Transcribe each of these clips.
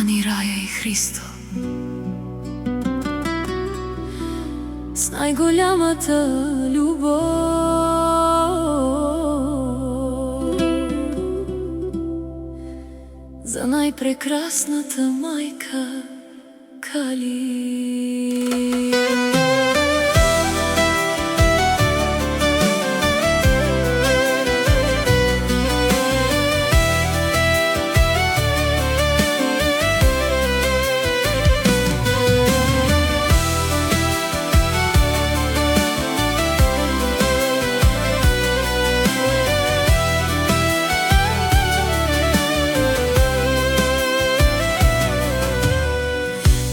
Остани Рая и Христо. С най-голямата любов за най-прекрасната майка Кали.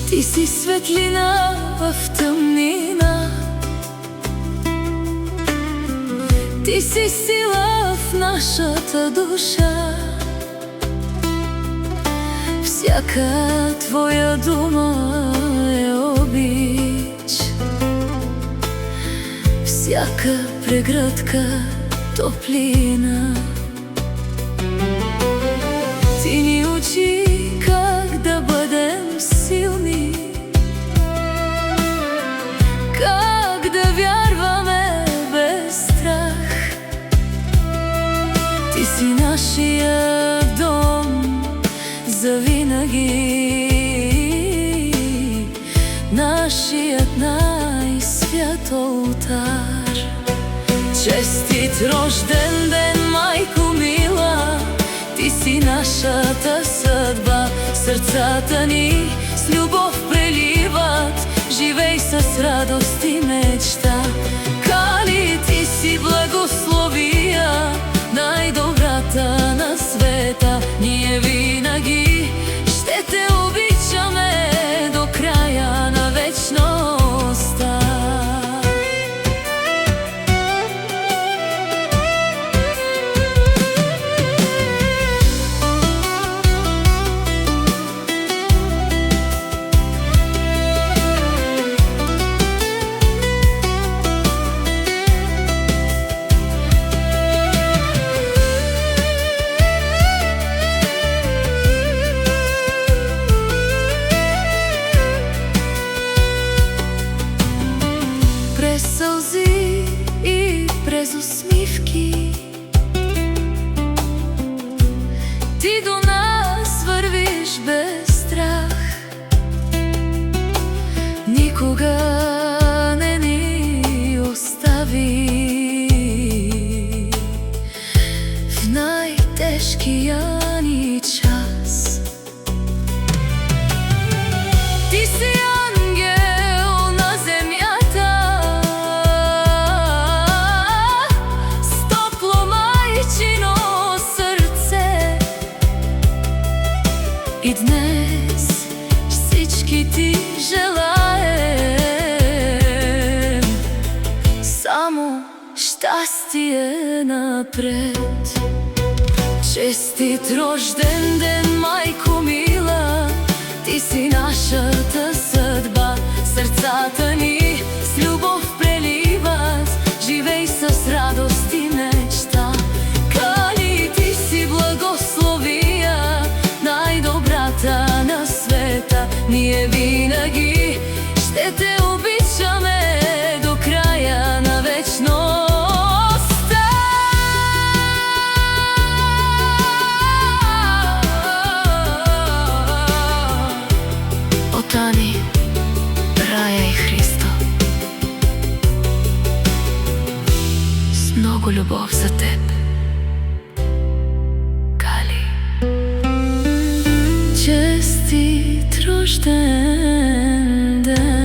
Ти си светлина в тъмнина, ти си сила в нашата душа. Всяка твоя дума е обич, всяка прегръдка топлина. Ти ни учи как да бъдем силни, как да вярваме без страх. Ти си нашия дом завинаги, нашият най-свят олтар. Честит рожден ден, майко мила, ти си нашата съдба. Сърцата ни с любов преливат, живей с радост и мечта. Кали, ти си благословия, най-добрата на света. Ние винаги ще те обичаме до края на вечността. През сълзи и през усмивки ти до нас вървиш без страх. Никога не ни остави в най-тежкия ни час. Ти си ангел на земята, с топло майчино сърце. И днес всички ти желаем само щастие напред. Честит рожден ден, майко мила, ти си нашата съдба. Сърцата ни с любов преливат, живей с радост и мечта. Кали, ти си благословия, най-добрата на света. Ние винаги ще те обичаме до края на вечността. Остани Рая и Христо, с много любов за теб, Кали. Честит рожден ден.